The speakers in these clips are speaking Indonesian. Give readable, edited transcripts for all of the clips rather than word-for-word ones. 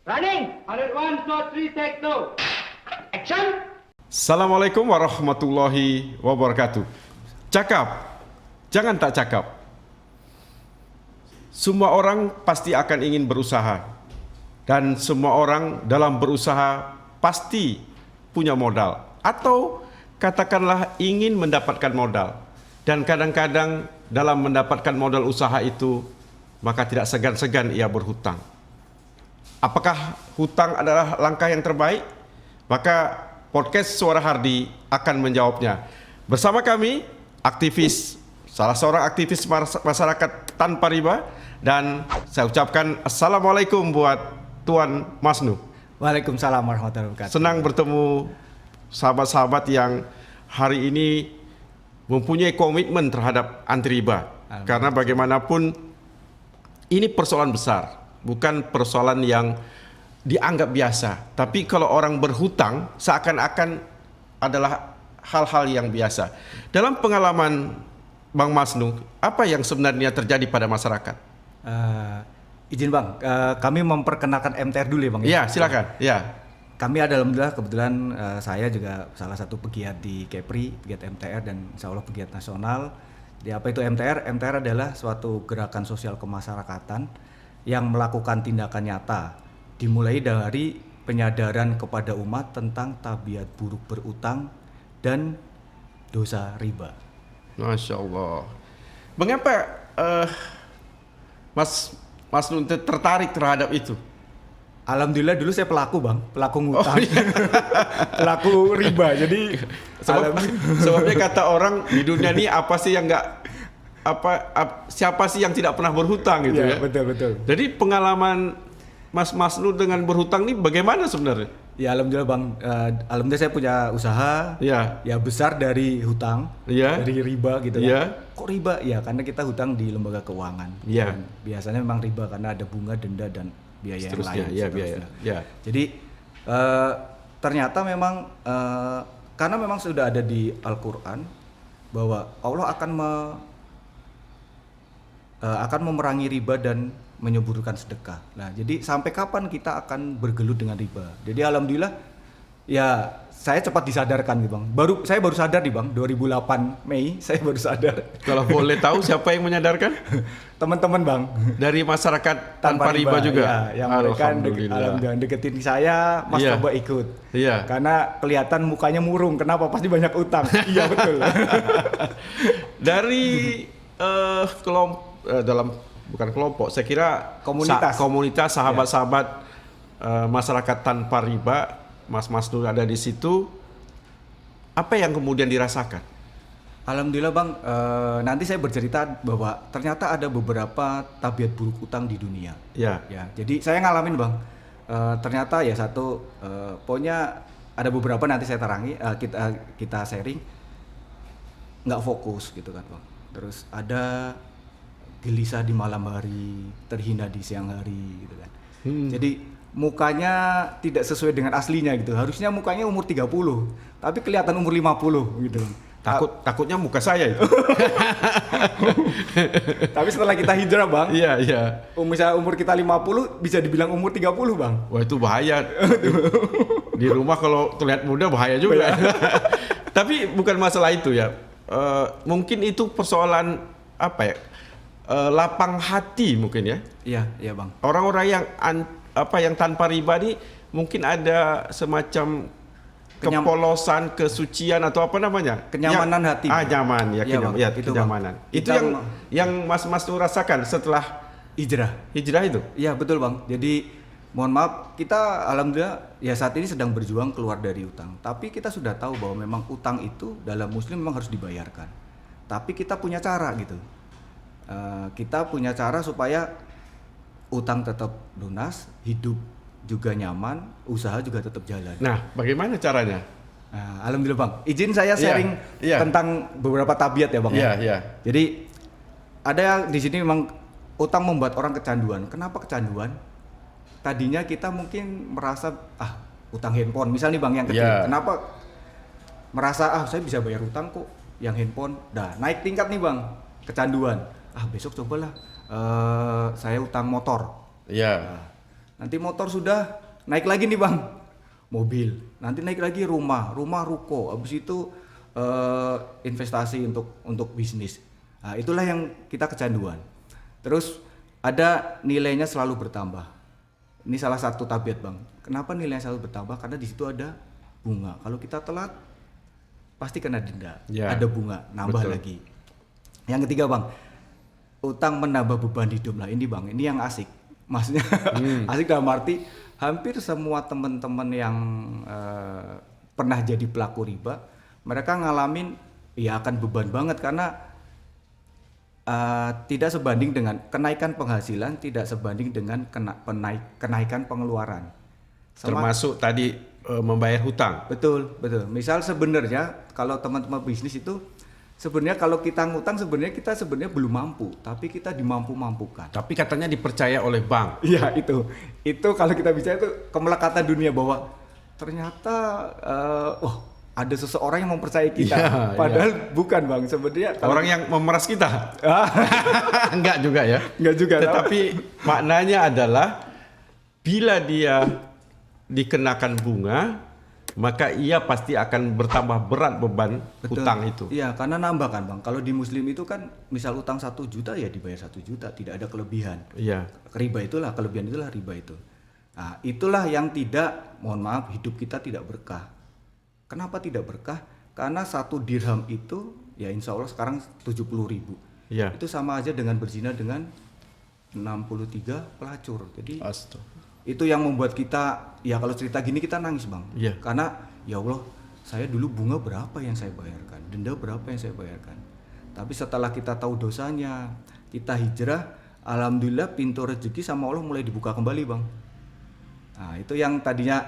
Running. 101, 2, 3, take 2. Action. Assalamualaikum warahmatullahi wabarakatuh. Cakap, jangan tak cakap. Semua orang pasti akan ingin berusaha. Dan semua orang dalam berusaha pasti punya modal. Atau katakanlah ingin mendapatkan modal. Dan kadang-kadang dalam mendapatkan modal usaha itu, maka tidak segan-segan ia berhutang. Apakah hutang adalah langkah yang terbaik? Maka podcast Suara Hardi akan menjawabnya. Bersama kami, salah seorang aktivis masyarakat tanpa riba. Dan saya ucapkan Assalamualaikum buat Tuan Masnu. Waalaikumsalam warahmatullahi wabarakatuh. Senang bertemu sahabat-sahabat yang hari ini mempunyai komitmen terhadap anti riba. Karena bagaimanapun ini persoalan besar. Bukan persoalan yang dianggap biasa. Tapi kalau orang berhutang seakan-akan adalah hal-hal yang biasa. Dalam pengalaman Bang Masnu, apa yang sebenarnya terjadi pada masyarakat? Izin Bang, kami memperkenalkan MTR dulu ya Bang. Ya, silakan. Ya. Kami alhamdulillah kebetulan saya juga salah satu pegiat di Kepri, pegiat MTR dan insya Allah pegiat nasional. Di apa itu MTR? MTR adalah suatu gerakan sosial kemasyarakatan yang melakukan tindakan nyata, dimulai dari penyadaran kepada umat tentang tabiat buruk berutang dan dosa riba. Masya Allah. Mengapa Mas Nun tertarik terhadap itu? Alhamdulillah dulu saya pelaku Bang, pelaku ngutang, pelaku riba. Jadi sebabnya kata orang di dunia ini apa sih yang siapa sih yang tidak pernah berhutang gitu ya? Betul. Jadi pengalaman Mas Nun dengan berhutang ini bagaimana sebenarnya? Ya alhamdulillah Bang, alhamdulillah saya punya usaha ya besar dari hutang, dari riba gitu kan. Kok riba? Ya karena kita hutang di lembaga keuangan. Dan biasanya memang riba karena ada bunga, denda dan biaya yang lain. Biaya. Jadi ternyata memang karena memang sudah ada di Al-Quran bahwa Allah akan memerangi riba dan menyuburkan sedekah. Nah, jadi sampai kapan kita akan bergelut dengan riba? Jadi alhamdulillah ya saya cepat disadarkan nih Bang. Saya baru sadar nih Bang, 2008 Mei saya baru sadar. Kalau boleh tahu siapa yang menyadarkan? Teman-teman Bang. Dari masyarakat tanpa riba juga. Ya, yang mereka alhamdulillah deketin saya, Mas coba ikut. Iya. Karena kelihatan mukanya murung. Kenapa? Pasti banyak utang. Iya betul. Dari bukan kelompok, saya kira komunitas sahabat-sahabat masyarakat tanpa riba, Mas Nur ada di situ. Apa yang kemudian dirasakan? Alhamdulillah Bang, nanti saya bercerita bahwa ternyata ada beberapa tabiat buruk utang di dunia. Ya, jadi saya ngalamin Bang. Ternyata ya pokoknya ada beberapa nanti saya terangi, kita sharing, nggak fokus gitu kan Bang. Terus ada gelisah di malam hari, terhina di siang hari gitu kan. Jadi mukanya tidak sesuai dengan aslinya gitu. Harusnya mukanya umur 30, tapi kelihatan umur 50 gitu. Takutnya muka saya itu. Tapi setelah kita hijrah Bang, umur kita 50 bisa dibilang umur 30 Bang. Wah itu bahaya. Di rumah kalau terlihat muda bahaya juga. Tapi bukan masalah itu ya. Mungkin itu persoalan lapang hati mungkin ya. Iya Bang. Orang-orang yang tanpa riba ini mungkin ada semacam kepolosan, kesucian atau apa namanya? Kenyamanan hati. Nyaman ya, kenyamanan. Itu yang Mas Nur rasakan setelah hijrah itu. Iya, betul Bang. Jadi mohon maaf, kita alhamdulillah ya saat ini sedang berjuang keluar dari utang. Tapi kita sudah tahu bahwa memang utang itu dalam Muslim memang harus dibayarkan. Tapi kita punya cara gitu. Kita punya cara supaya utang tetap lunas, hidup juga nyaman, usaha juga tetap jalan. Nah, bagaimana caranya? Alhamdulillah Bang, izin saya sharing tentang beberapa tabiat ya Bang. Jadi ada di sini memang utang membuat orang kecanduan. Kenapa kecanduan? Tadinya kita mungkin merasa utang handphone, misalnya Bang yang kecil. Kenapa merasa saya bisa bayar utang kok yang handphone? Naik tingkat nih Bang, kecanduan. Besok cobalah saya utang motor. Nanti motor sudah, naik lagi nih bang, mobil. Nanti naik lagi rumah ruko. Habis itu investasi untuk bisnis. Nah, itulah yang kita kecanduan. Terus ada nilainya selalu bertambah. Ini salah satu tabiat bang. Kenapa nilainya selalu bertambah? Karena di situ ada bunga. Kalau kita telat, pasti kena denda. Ada bunga, nambah betul. lagi. Yang ketiga bang, utang menambah beban hidup lah. Ini bang, ini yang asik. Maksudnya asik dalam arti hampir semua teman-teman yang pernah jadi pelaku riba, mereka ngalamin ya akan beban banget karena tidak sebanding dengan kenaikan penghasilan, tidak sebanding dengan kenaikan pengeluaran. Termasuk tadi membayar hutang. Betul. Misal sebenarnya kalau teman-teman bisnis itu sebenarnya kalau kita ngutang kita sebenarnya belum mampu, tapi kita dimampu-mampukan. Tapi katanya dipercaya oleh bank. Iya itu kalau kita bicara itu kemelekatan dunia bahwa ternyata ada seseorang yang mempercayai kita, padahal bukan bang sebenarnya. Orang yang memeras kita. Enggak juga ya. Enggak juga. Tetapi maknanya adalah bila dia dikenakan bunga, maka ia pasti akan bertambah berat beban hutang itu. Iya, karena nambah kan bang. Kalau di Muslim itu kan, misal utang 1 juta ya dibayar 1 juta, tidak ada kelebihan. Iya. Kelebihan itulah riba itu. Nah, itulah yang tidak, mohon maaf, hidup kita tidak berkah. Kenapa tidak berkah? Karena 1 dirham itu, ya insya Allah sekarang 70.000. Iya. Itu sama aja dengan berzina dengan 63 pelacur. Jadi itu yang membuat kita, ya kalau cerita gini kita nangis bang. Iya. Karena ya Allah, saya dulu bunga berapa yang saya bayarkan, denda berapa yang saya bayarkan. Tapi setelah kita tahu dosanya, kita hijrah, alhamdulillah pintu rezeki sama Allah mulai dibuka kembali bang. Nah itu yang tadinya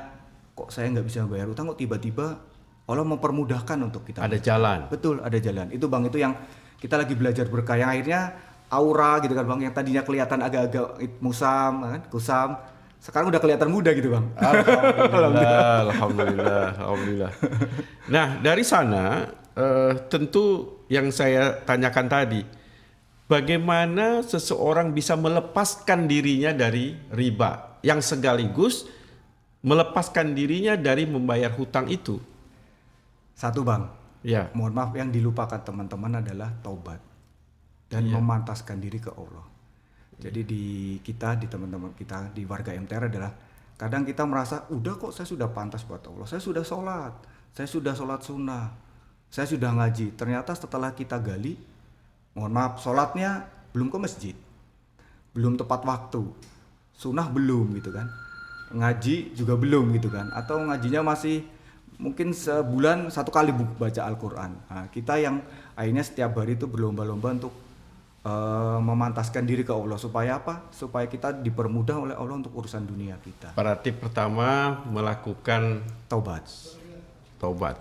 kok saya nggak bisa bayar utang, kok tiba-tiba Allah mempermudahkan untuk kita. Ada jalan. Betul, ada jalan. Itu bang, itu yang kita lagi belajar berkah, yang akhirnya aura gitu kan bang, yang tadinya kelihatan agak-agak musam, kan, kusam, sekarang udah kelihatan muda gitu bang. Alhamdulillah. Nah dari sana tentu yang saya tanyakan tadi, bagaimana seseorang bisa melepaskan dirinya dari riba yang sekaligus melepaskan dirinya dari membayar hutang itu? Satu bang, ya. Mohon maaf, yang dilupakan teman-teman adalah taubat dan memantaskan diri ke Allah. Jadi di teman-teman kita, di warga MTR adalah kadang kita merasa udah kok saya sudah pantas buat Allah, saya sudah sholat sunnah, saya sudah ngaji. Ternyata setelah kita gali, mohon maaf, sholatnya belum ke masjid, belum tepat waktu, sunnah belum gitu kan, ngaji juga belum gitu kan, atau ngajinya masih mungkin sebulan 1 kali baca Al-Quran. Nah, kita yang akhirnya setiap hari itu berlomba-lomba untuk memantaskan diri ke Allah. Supaya apa? Supaya kita dipermudah oleh Allah untuk urusan dunia kita. Berarti pertama melakukan Taubat.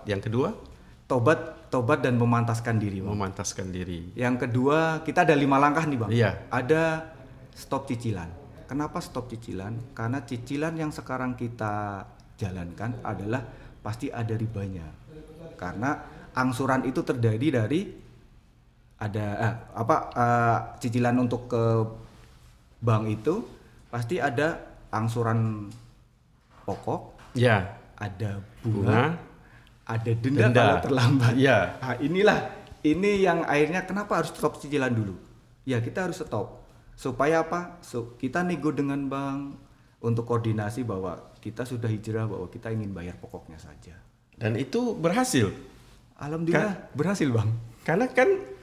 Yang kedua? Taubat dan memantaskan diri. Bang. Memantaskan diri. Yang kedua, kita ada 5 langkah nih bang. Iya. Ada stop cicilan. Kenapa stop cicilan? Karena cicilan yang sekarang kita jalankan adalah pasti ada ribanya. Karena angsuran itu terdiri dari cicilan untuk ke bank itu pasti ada angsuran pokok, ya, ada bunga, ada denda kalau terlambat. Ya. Nah, ini yang akhirnya kenapa harus stop cicilan dulu? Ya kita harus stop supaya apa? Kita nego dengan bank untuk koordinasi bahwa kita sudah hijrah, bahwa kita ingin bayar pokoknya saja. Dan itu berhasil. Alhamdulillah berhasil bang. Karena kan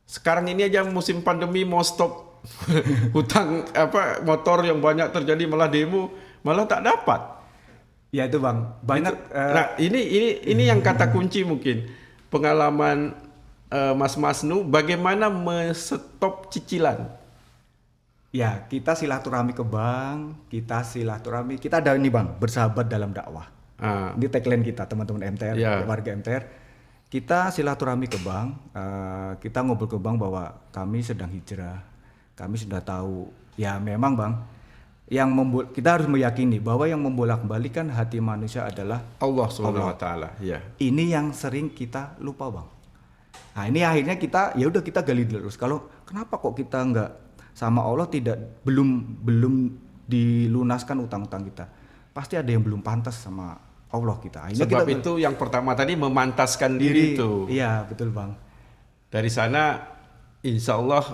sekarang ini aja musim pandemi mau stop hutang motor yang banyak terjadi, malah demo malah tak dapat. Ya itu bang, banyak. Nah ini yang kata kunci mungkin pengalaman Mas Masnu, bagaimana men-stop cicilan. Ya kita silaturahmi ke bank, kita ada ini bang, bersahabat dalam dakwah. Ini tagline kita teman-teman MTR, warga MTR. Kita silaturahmi ke bank, kita ngobrol ke bank bahwa kami sedang hijrah, kami sudah tahu. Ya memang bang, kita harus meyakini bahwa yang membolak-balikan hati manusia adalah Allah Subhanahu wa taala. Ya. Ini yang sering kita lupa bang. Nah ini akhirnya kita gali terus. Kalau kenapa kok kita nggak sama Allah belum dilunaskan utang-utang kita, pasti ada yang belum pantas sama Allah kita. Akhirnya Sebab kita itu yang pertama tadi memantaskan diri itu. Iya, betul Bang. Dari sana insya Allah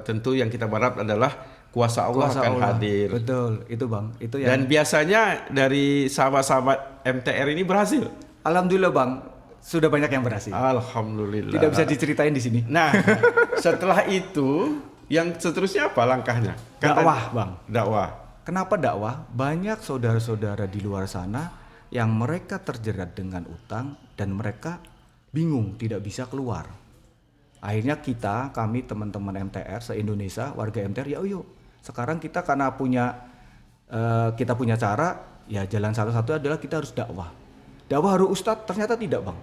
tentu yang kita berharap adalah kuasa Allah akan hadir. Betul, itu Bang. Itu yang... Dan biasanya dari sahabat-sahabat MTR ini berhasil. Alhamdulillah Bang, sudah banyak yang berhasil. Alhamdulillah. Tidak bisa diceritain di sini. Nah, setelah itu yang seterusnya apa langkahnya? Dakwah Bang. Dakwah. Kenapa dakwah? Banyak saudara-saudara di luar sana yang mereka terjerat dengan utang dan mereka bingung tidak bisa keluar. Akhirnya kami teman-teman MTR se-Indonesia, warga MTR, yuk sekarang kita karena kita punya cara, ya jalan salah satu adalah kita harus dakwah. Dakwah harus ustadz, ternyata tidak Bang.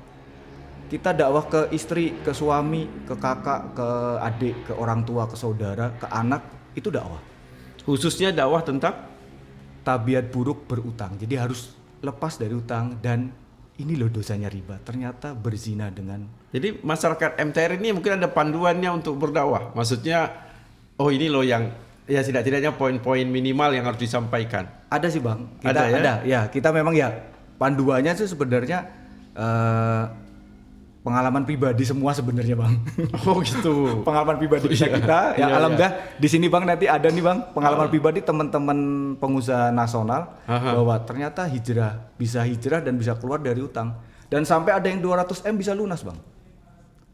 Kita dakwah ke istri, ke suami, ke kakak, ke adik, ke orang tua, ke saudara, ke anak, itu dakwah. Khususnya dakwah tentang tabiat buruk berutang. Jadi harus lepas dari utang, dan ini loh dosanya riba. Ternyata berzina dengan... Jadi masyarakat MTR ini mungkin ada panduannya untuk berdakwah. Maksudnya, oh ini loh yang ya tidak-tidaknya poin-poin minimal yang harus disampaikan. Ada sih Bang. Ada ya? Ya, kita memang ya panduannya sih sebenarnya pengalaman pribadi semua sebenarnya Bang. Oh gitu. Pengalaman pribadi kita. Ya alhamdulillah di sini Bang nanti ada nih Bang pengalaman pribadi teman-teman pengusaha nasional bahwa ternyata bisa hijrah dan bisa keluar dari utang. Dan sampai ada yang 200 M bisa lunas Bang.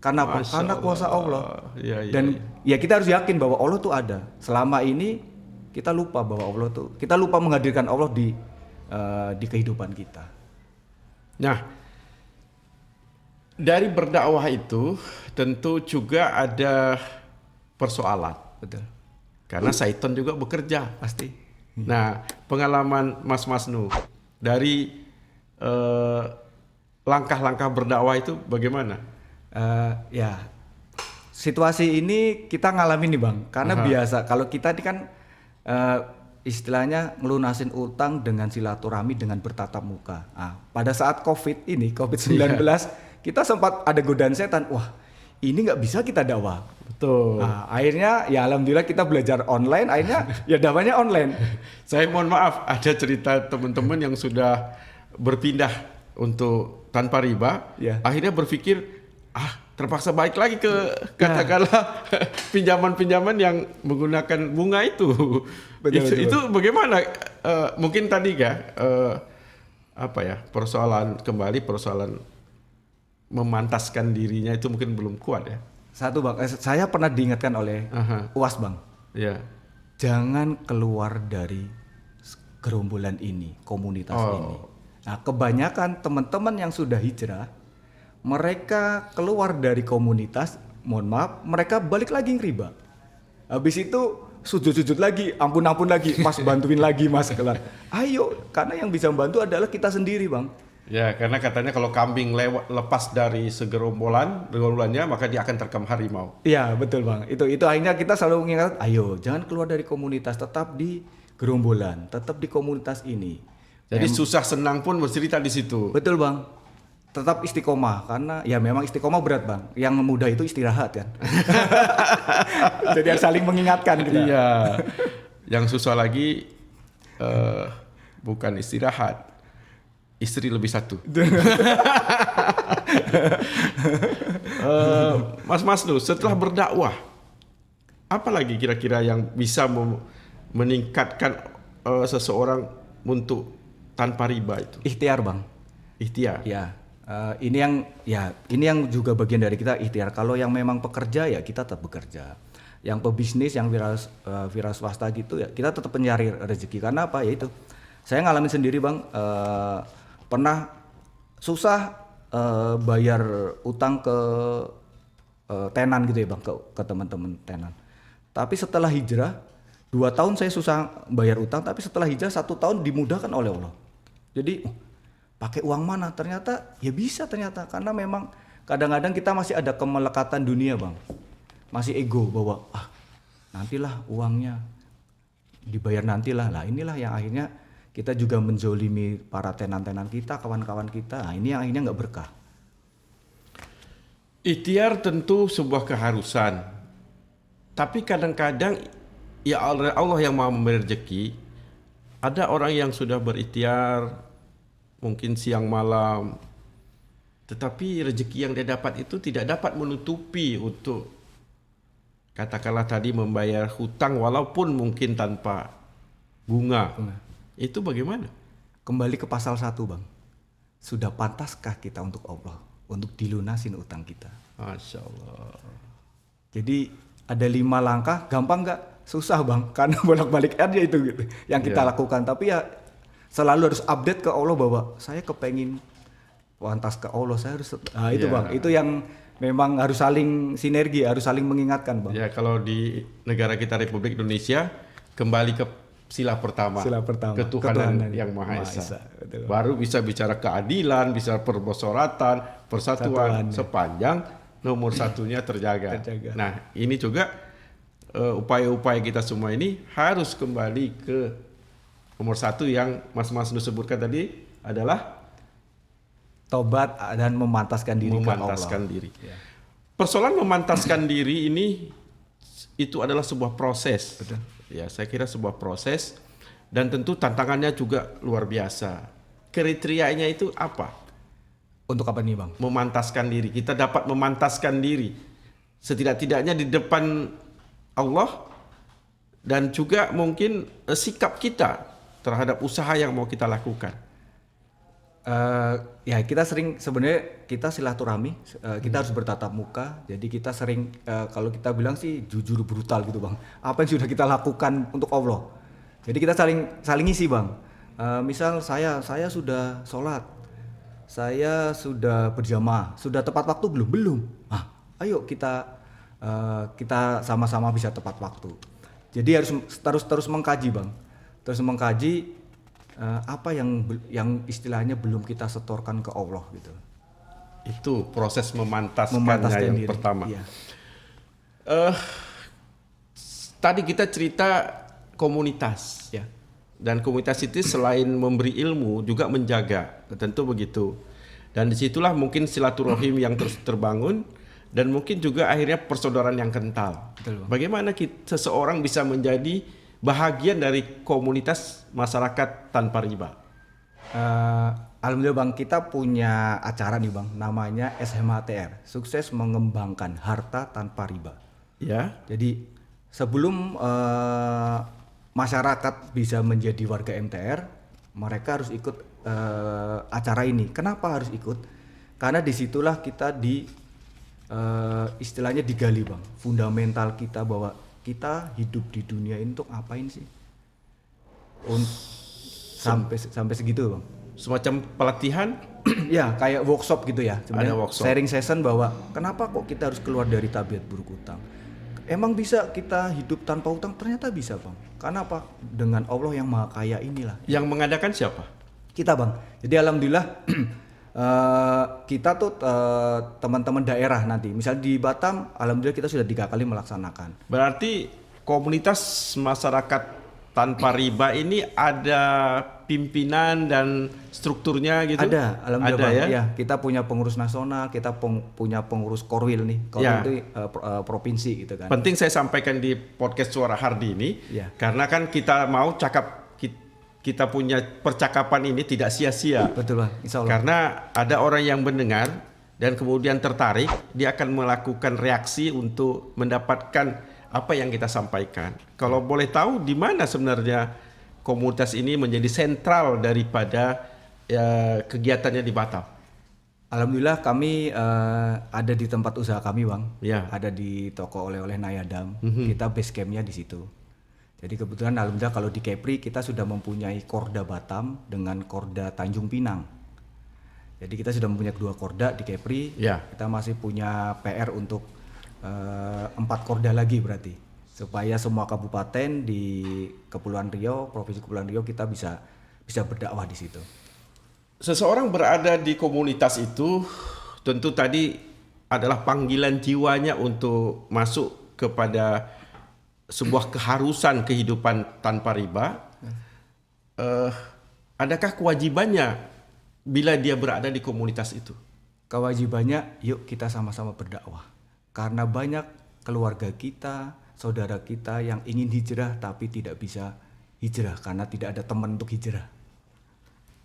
Karena apa? Karena kuasa Allah. Dan ya kita harus yakin bahwa Allah tuh ada. Selama ini kita lupa bahwa kita lupa menghadirkan Allah di kehidupan kita. Nah, dari berdakwah itu tentu juga ada persoalan. Betul. Karena syaitan juga bekerja. Pasti. Nah, pengalaman Mas Masnu dari langkah-langkah berdakwah itu bagaimana? Ya, situasi ini kita ngalamin nih Bang. Karena biasa kalau kita ini kan istilahnya ngelunasin utang dengan silaturahmi, dengan bertatap muka. Nah, pada saat COVID-19 kita sempat ada godaan setan. Wah, ini nggak bisa kita dakwah. Betul. Nah, akhirnya ya alhamdulillah kita belajar online. Akhirnya ya dakwahnya online. Saya mohon maaf, ada cerita teman-teman yang sudah berpindah untuk tanpa riba. Ya. Akhirnya berpikir, terpaksa balik lagi ke katakanlah pinjaman-pinjaman yang menggunakan bunga itu. Betul. Itu bagaimana? Mungkin tadi persoalan memantaskan dirinya itu mungkin belum kuat ya. Satu Bang, saya pernah diingatkan oleh UAS Bang. Ya. Jangan keluar dari gerombolan ini, komunitas ini. Nah, kebanyakan teman-teman yang sudah hijrah, mereka keluar dari komunitas, mohon maaf, mereka balik lagi ngeriba. Habis itu sujud-sujud lagi, ampun-ampun lagi, Mas bantuin lagi Mas kelar. Ayo, karena yang bisa membantu adalah kita sendiri Bang. Ya, karena katanya kalau kambing lepas dari gerombolannya, maka dia akan terkam harimau. Iya, betul Bang. Itu akhirnya kita selalu mengingat, ayo jangan keluar dari komunitas, tetap di gerombolan, tetap di komunitas ini. Jadi susah senang pun bercerita di situ. Betul Bang. Tetap istiqomah, karena ya memang istiqomah berat Bang. Yang mudah itu istirahat kan. Jadi saling mengingatkan kita. Iya. Yang susah lagi bukan istirahat, istri lebih satu. Mas Masnu, setelah berdakwah, apa lagi kira-kira yang bisa meningkatkan seseorang untuk tanpa riba itu? Ikhtiar Bang. Ikhtiar. Ya. Ini yang juga bagian dari kita ikhtiar. Kalau yang memang pekerja ya kita tetap bekerja. Yang pebisnis, yang wira swasta gitu ya kita tetap mencari rezeki. Karena apa? Ya itu. Saya ngalamin sendiri Bang. Pernah susah bayar utang ke tenan gitu ya Bang, ke teman-teman tenan. Tapi setelah hijrah 2 tahun saya susah bayar utang, tapi setelah hijrah 1 tahun dimudahkan oleh Allah. Jadi pakai uang mana? Ternyata ya bisa ternyata, karena memang kadang-kadang kita masih ada kemelekatan dunia Bang. Masih ego bahwa nantilah uangnya dibayar nantilah. Nah, inilah yang akhirnya kita juga menzolimi para tenan-tenan kita, kawan-kawan kita. Nah, ini yang akhirnya nggak berkah. Ikhtiar tentu sebuah keharusan. Tapi kadang-kadang ya Allah yang Maha memberi rezeki, Ada orang yang sudah berikhtiar mungkin siang malam, tetapi rezeki yang dia dapat itu tidak dapat menutupi untuk katakanlah tadi membayar hutang walaupun mungkin tanpa bunga. Itu bagaimana? Kembali ke pasal 1 Bang. Sudah pantaskah kita untuk Allah untuk dilunasin utang kita? Masya Allah. Jadi ada 5 langkah, gampang nggak? Susah Bang, karena bolak-balik aja itu gitu yang kita lakukan. Tapi ya selalu harus update ke Allah bahwa saya kepengin pantas ke Allah, saya harus. Nah itu Bang, itu yang memang harus saling sinergi, harus saling mengingatkan Bang. Ya kalau di negara kita Republik Indonesia kembali ke sila pertama. Ketuhanan yang Maha Esa. Baru bisa bicara keadilan, bisa permusyaratan, persatuan sepanjang nomor satunya terjaga. Nah ini juga upaya-upaya kita semua ini harus kembali ke nomor 1 yang Mas sebutkan tadi adalah tobat dan memantaskan diri ke Allah. Ya. Persoalan memantaskan diri ini itu adalah sebuah proses. Betul. Ya, saya kira sebuah proses dan tentu tantangannya juga luar biasa. Kriterianya itu apa? Untuk apa nih Bang? Memantaskan diri. Kita dapat memantaskan diri setidak-tidaknya di depan Allah dan juga mungkin sikap kita terhadap usaha yang mau kita lakukan. Ya kita sering sebenarnya kita silaturahmi, kita harus bertatap muka. Jadi kita sering kalau kita bilang sih jujur brutal gitu Bang. Apa yang sudah kita lakukan untuk Allah. Jadi kita saling isi Bang. Misal saya sudah sholat, saya sudah berjamaah, sudah tepat waktu belum? Ayo kita sama-sama bisa tepat waktu. Jadi harus terus mengkaji Bang. Terus mengkaji apa yang istilahnya belum kita setorkan ke Allah gitu. Itu proses memantaskannya yang diri. Pertama. Iya. Tadi kita cerita komunitas ya. Dan komunitas itu selain memberi ilmu juga menjaga. Tentu begitu. Dan disitulah mungkin silaturahim yang terus terbangun. Dan mungkin juga akhirnya persaudaraan yang kental. Betul, bagaimana seseorang bisa menjadi bahagian dari komunitas masyarakat tanpa riba? Alhamdulillah Bang, kita punya acara nih Bang, namanya SMHTR, Sukses Mengembangkan Harta Tanpa Riba. Ya. Jadi sebelum masyarakat bisa menjadi warga MTR, mereka harus ikut acara ini. Kenapa harus ikut? Karena disitulah kita istilahnya digali Bang, fundamental kita bahwa kita hidup di dunia ini untuk ngapain sih? Sampai segitu Bang. Semacam pelatihan? Ya kayak workshop gitu ya. Ada workshop. Sharing session bahwa kenapa kok kita harus keluar dari tabiat buruk utang? Emang bisa kita hidup tanpa utang? Ternyata bisa Bang. Karena apa? Dengan Allah yang Maha Kaya inilah. Yang mengadakan siapa? Kita Bang. Jadi alhamdulillah kita tuh teman-teman daerah nanti, misal di Batam, alhamdulillah kita sudah 3 kali melaksanakan. Berarti komunitas masyarakat tanpa riba ini ada pimpinan dan strukturnya gitu? Ada, alhamdulillah ya. Kita punya pengurus nasional, kita punya pengurus Korwil nih, Korwil itu provinsi gitu kan. Penting saya sampaikan di podcast Suara Hardi ini, karena kan kita mau kita punya percakapan ini tidak sia-sia. Betul Bang, insya Allah. Karena ada orang yang mendengar dan kemudian tertarik, dia akan melakukan reaksi untuk mendapatkan apa yang kita sampaikan. Kalau boleh tahu di mana sebenarnya komunitas ini menjadi sentral daripada kegiatannya di Batam? Alhamdulillah kami ada di tempat usaha kami Bang. Ya. Ada di toko oleh-oleh Nayadam. Kita base campnya di situ. Jadi kebetulan alhamdulillah kalau di Kepri kita sudah mempunyai Korda Batam dengan Korda Tanjung Pinang. Jadi kita sudah mempunyai 2 Korda di Kepri. Ya. Kita masih punya PR untuk 4 Korda lagi berarti. Supaya semua kabupaten di Kepulauan Riau, Provinsi Kepulauan Riau kita bisa berdakwah di situ. Seseorang berada di komunitas itu tentu tadi adalah panggilan jiwanya untuk masuk kepada sebuah keharusan kehidupan tanpa riba. Adakah kewajibannya bila dia berada di komunitas itu? Kewajibannya, yuk kita sama-sama berdakwah. Karena banyak keluarga kita, saudara kita yang ingin hijrah tapi tidak bisa hijrah karena tidak ada teman untuk hijrah.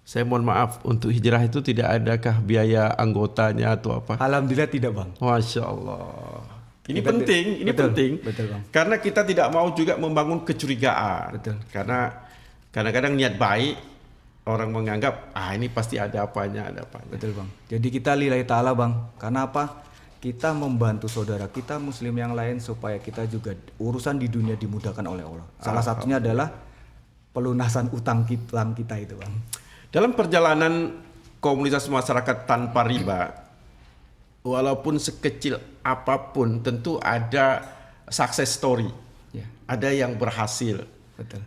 Saya mohon maaf, untuk hijrah itu tidak adakah biaya anggotanya atau apa? Alhamdulillah tidak, Bang. Masya Allah. Ini Kita penting, ini betul, penting. betul, Bang. Karena kita tidak mau juga membangun kecurigaan. Betul. Karena kadang-kadang niat baik orang menganggap ini pasti ada apanya, ada apanya. Betul, Bang. Jadi kita lillahi ta'ala, Bang. Karena apa? Kita membantu saudara kita muslim yang lain supaya kita juga urusan di dunia dimudahkan oleh Allah. Salah satunya adalah pelunasan utang kita itu, Bang. Dalam perjalanan komunitas masyarakat tanpa riba, walaupun sekecil apapun, tentu ada success story. Ya. Ada yang berhasil. Betul.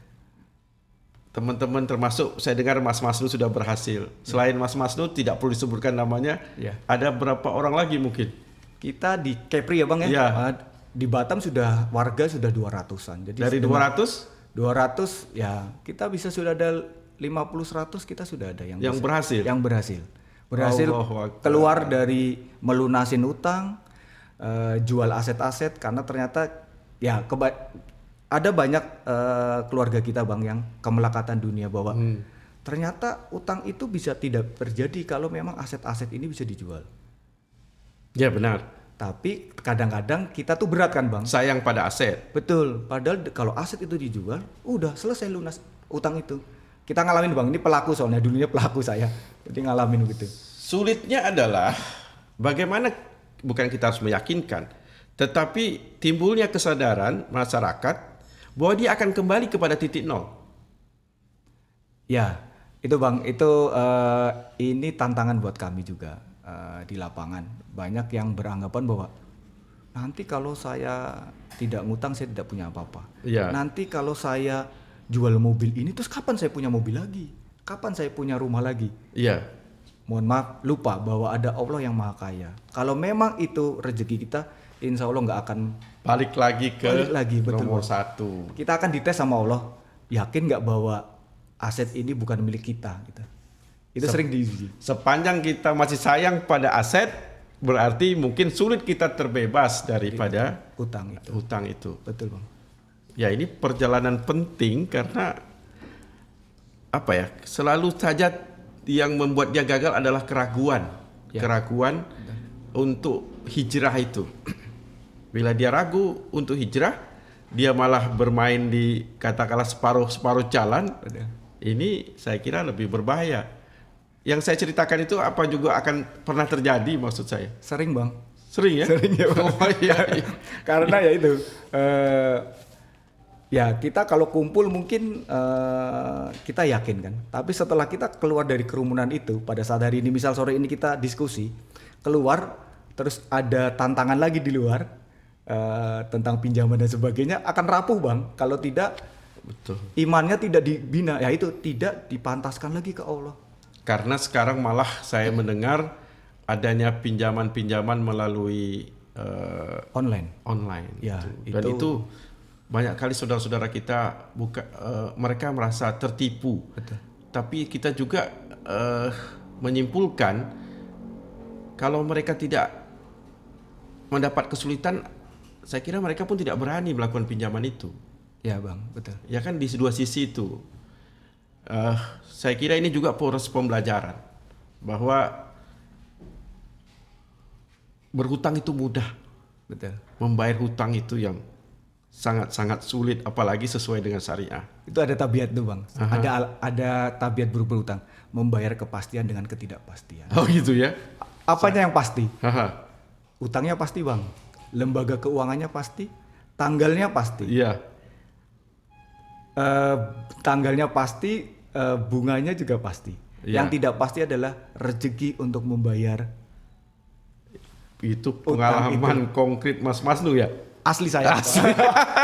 Teman-teman termasuk saya dengar Mas Masnu sudah berhasil. Selain Mas Masnu tidak perlu disebutkan namanya. Ya. Ada berapa orang lagi mungkin? Kita di Kepri ya, Bang ya. Ya. Di Batam warga sudah 200-an. Jadi Dari 200 ya kita bisa sudah ada 50-100 kita sudah ada yang berhasil. Yang berhasil Allahu Akbar. keluar dari melunasin utang, jual aset-aset karena ternyata ya ada banyak keluarga kita, Bang, yang kemelekatan dunia bahwa ternyata utang itu bisa tidak terjadi kalau memang aset-aset ini bisa dijual. Ya benar. Tapi kadang-kadang kita tuh berat kan, Bang? Sayang pada aset. Betul. Padahal kalau aset itu dijual, udah selesai lunas utang itu. Kita ngalamin, Bang. Ini pelaku soalnya, dulunya pelaku saya. Jadi ngalamin gitu. Sulitnya adalah bagaimana, bukan kita harus meyakinkan, tetapi timbulnya kesadaran masyarakat bahwa dia akan kembali kepada titik nol. Ya, itu, Bang. Itu ini tantangan buat kami juga di lapangan. Banyak yang beranggapan bahwa nanti kalau saya tidak ngutang, saya tidak punya apa-apa. Ya. Nanti kalau saya jual mobil ini, terus kapan saya punya mobil lagi? Kapan saya punya rumah lagi? Iya. Mohon maaf, lupa bahwa ada Allah yang Maha Kaya. Kalau memang itu rezeki kita, insya Allah nggak akan Balik lagi ke betul, nomor Bang. 1. Kita akan dites sama Allah. Yakin nggak bahwa aset ini bukan milik kita? Gitu. Itu sering diuji. Sepanjang kita masih sayang pada aset, berarti mungkin sulit kita terbebas daripada utang itu. Betul, Bang. Ya, ini perjalanan penting karena apa ya? Selalu saja yang membuat dia gagal adalah keraguan. Ya. Keraguan untuk hijrah itu. Bila dia ragu untuk hijrah, dia malah bermain di katakanlah separuh jalan. Betul. Ini saya kira lebih berbahaya. Yang saya ceritakan itu apa juga akan pernah terjadi maksud saya? Sering, Bang. Sering ya? Sering ya, Bang. Oh, iya. Karena ya itu. Ya kita kalau kumpul mungkin kita yakin kan. Tapi setelah kita keluar dari kerumunan itu, pada saat hari ini misal sore ini kita diskusi, keluar terus ada tantangan lagi di luar tentang pinjaman dan sebagainya, akan rapuh, Bang. Kalau tidak, betul, imannya tidak dibina, ya itu tidak dipantaskan lagi ke Allah. Karena sekarang malah saya mendengar adanya pinjaman-pinjaman melalui online. Ya, dan itu banyak kali saudara-saudara kita mereka merasa tertipu. Betul. Tapi kita juga menyimpulkan kalau mereka tidak mendapat kesulitan, saya kira mereka pun tidak berani melakukan pinjaman itu. Ya, Bang, betul. Ya kan, di dua sisi itu. Saya kira ini juga proses pembelajaran bahwa berhutang itu mudah. Betul. Membayar hutang itu yang sangat-sangat sulit, apalagi sesuai dengan syariah. Itu ada tabiat tuh, Bang. Ada tabiat berhutang, membayar kepastian dengan ketidakpastian. Oh gitu ya? Apanya yang pasti? Haha. Utangnya pasti, Bang. Lembaga keuangannya pasti. Tanggalnya pasti. Iya. Tanggalnya pasti, bunganya juga pasti. Iya. Yang tidak pasti adalah rezeki untuk membayar. Itu pengalaman konkret Mas Masnu ya? Asli saya.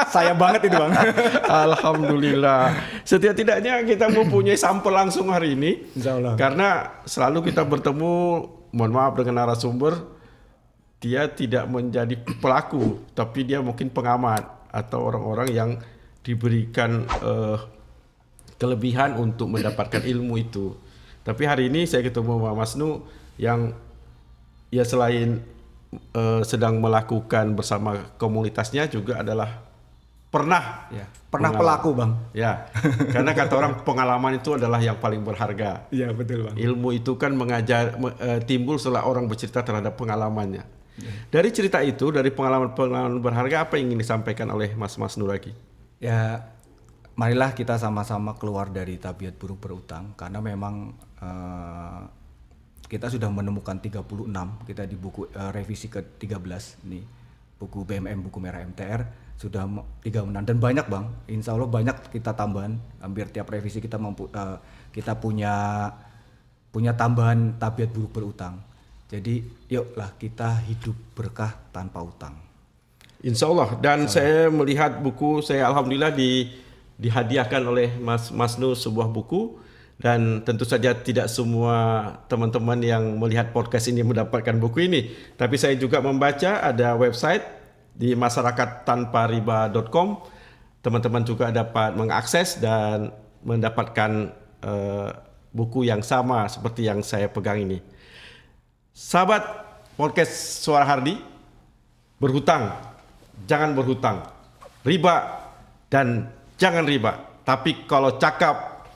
Saya banget itu, Bang. Alhamdulillah. Setidak-tidaknya kita mempunyai sampel langsung hari ini. Insya Allah. Karena selalu kita bertemu, mohon maaf, dengan narasumber, dia tidak menjadi pelaku, tapi dia mungkin pengamat atau orang-orang yang diberikan kelebihan untuk mendapatkan ilmu itu. Tapi hari ini saya ketemu Mas Masnu yang ya selain sedang melakukan bersama komunitasnya juga adalah pernah pelaku Bang. Ya, karena kata orang pengalaman itu adalah yang paling berharga. Iya betul Bang. Ilmu itu kan timbul setelah orang bercerita terhadap pengalamannya. Dari cerita itu, dari pengalaman-pengalaman berharga, apa yang ingin disampaikan oleh Mas Nur lagi? Ya, marilah kita sama-sama keluar dari tabiat buruk berutang, karena memang kita sudah menemukan 36, kita di buku revisi ke-13 nih, buku BMM, buku merah MTR, sudah 36 dan banyak Bang, insya Allah banyak kita tambahan, hampir tiap revisi kita kita punya tambahan tabiat buruk berutang. Jadi yuklah kita hidup berkah tanpa utang. Insya Allah. Dan saya melihat buku, saya alhamdulillah dihadiahkan oleh Mas Nur sebuah buku, dan tentu saja tidak semua teman-teman yang melihat podcast ini mendapatkan buku ini. Tapi saya juga membaca, ada website di masyarakattanpariba.com. Teman-teman juga dapat mengakses dan mendapatkan buku yang sama seperti yang saya pegang ini. Sahabat podcast Suara Hardi, berhutang, jangan berhutang. Riba dan jangan riba. Tapi kalau cakap,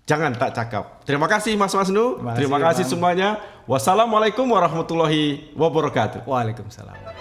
jangan tak cakap. Terima kasih Mas Nur. Terima kasih semuanya. Wassalamualaikum warahmatullahi wabarakatuh. Waalaikumsalam.